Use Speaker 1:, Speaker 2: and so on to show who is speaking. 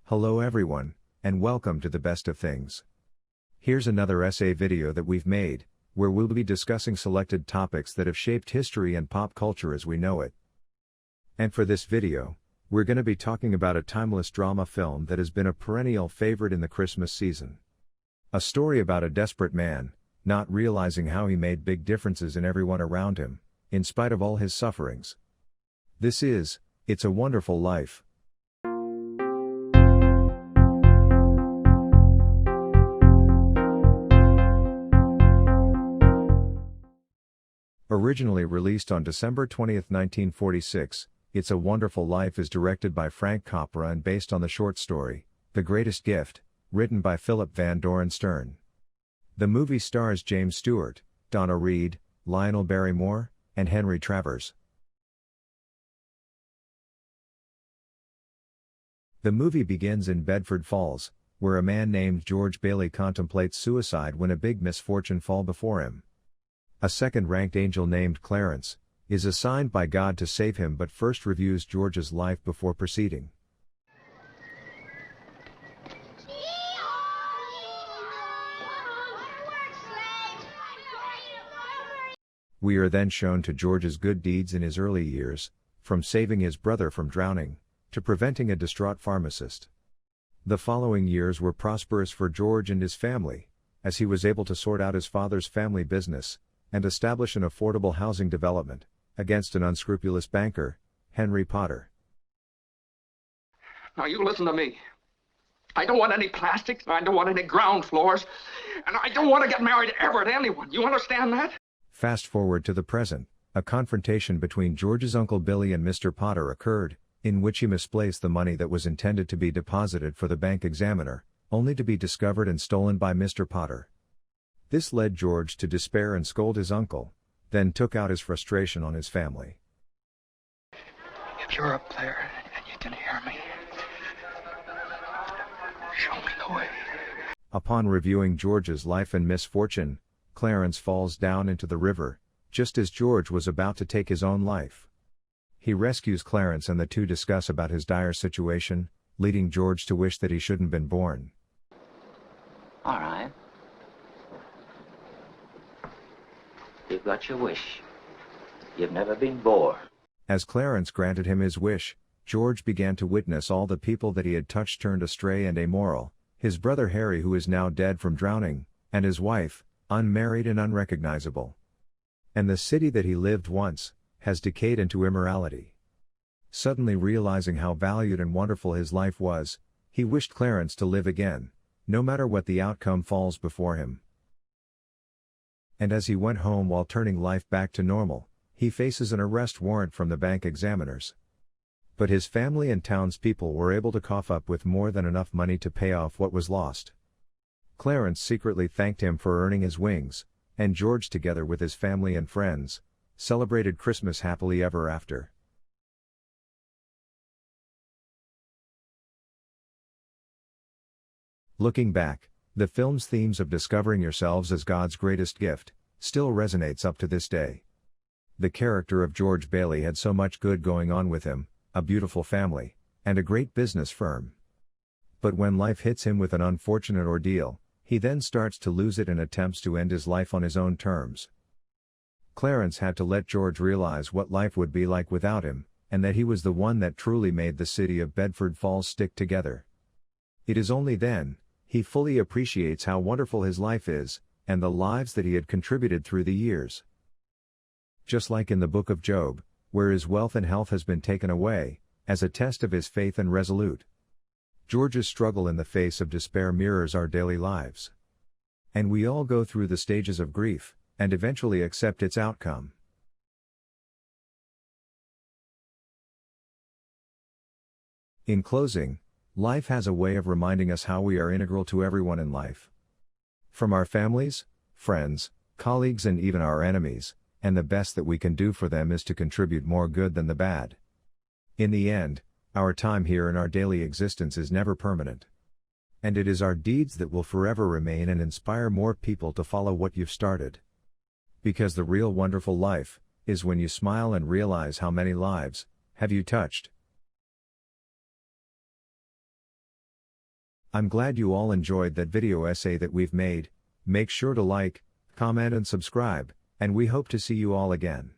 Speaker 1: Hello everyone, and welcome to the Best of Things. Here's another essay video that we've made, where we'll be discussing selected topics that have shaped history and pop culture as we know it. And for this video, we're going to be talking about a timeless drama film that has been a perennial favorite in the Christmas season. A story about a desperate man, not realizing how he made big differences in everyone around him, in spite of all his sufferings. This is, It's a Wonderful Life. Originally released on December 20, 1946, It's a Wonderful Life is directed by Frank Capra and based on the short story, The Greatest Gift, written by Philip Van Doren Stern. The movie stars James Stewart, Donna Reed, Lionel Barrymore, and Henry Travers. The movie begins in Bedford Falls, where a man named George Bailey contemplates suicide when a big misfortune falls before him. A second-ranked angel named Clarence is assigned by God to save him but first reviews George's life before proceeding. We are then shown to George's good deeds in his early years, from saving his brother from drowning, to preventing a distraught pharmacist. The following years were prosperous for George and his family, as he was able to sort out his father's family business, and establish an affordable housing development, against an unscrupulous banker, Henry Potter.
Speaker 2: Now you listen to me. I don't want any plastics, I don't want any ground floors, and I don't want to get married ever to anyone. You understand that?
Speaker 1: Fast forward to the present, a confrontation between George's Uncle Billy and Mr. Potter occurred, in which he misplaced the money that was intended to be deposited for the bank examiner, only to be discovered and stolen by Mr. Potter. This led George to despair and scold his uncle, then took out his frustration on his family.
Speaker 2: If you're up there and you can hear me, show me the way.
Speaker 1: Upon reviewing George's life and misfortune, Clarence falls down into the river, just as George was about to take his own life. He rescues Clarence and the two discuss about his dire situation, leading George to wish that he shouldn't been born.
Speaker 3: All right. You've got your wish. You've never been born.
Speaker 1: As Clarence granted him his wish, George began to witness all the people that he had touched turned astray and amoral, his brother Harry who is now dead from drowning, and his wife, unmarried and unrecognizable. And the city that he lived once, has decayed into immorality. Suddenly realizing how valued and wonderful his life was, he wished Clarence to live again, no matter what the outcome falls before him. And as he went home while turning life back to normal, he faces an arrest warrant from the bank examiners. But his family and townspeople were able to cough up with more than enough money to pay off what was lost. Clarence secretly thanked him for earning his wings, and George together with his family and friends, celebrated Christmas happily ever after. Looking back, the film's themes of discovering yourselves as God's greatest gift, still resonates up to this day. The character of George Bailey had so much good going on with him, a beautiful family, and a great business firm. But when life hits him with an unfortunate ordeal, he then starts to lose it and attempts to end his life on his own terms. Clarence had to let George realize what life would be like without him, and that he was the one that truly made the city of Bedford Falls stick together. It is only then, he fully appreciates how wonderful his life is, and the lives that he had contributed through the years. Just like in the book of Job, where his wealth and health has been taken away, as a test of his faith and resolute. George's struggle in the face of despair mirrors our daily lives. And we all go through the stages of grief, and eventually accept its outcome. In closing, life has a way of reminding us how we are integral to everyone in life. From our families, friends, colleagues and even our enemies, and the best that we can do for them is to contribute more good than the bad. In the end, our time here in our daily existence is never permanent. And it is our deeds that will forever remain and inspire more people to follow what you've started. Because the real wonderful life is when you smile and realize how many lives have you touched. I'm glad you all enjoyed that video essay that we've made. Make sure to like, comment and subscribe, and we hope to see you all again.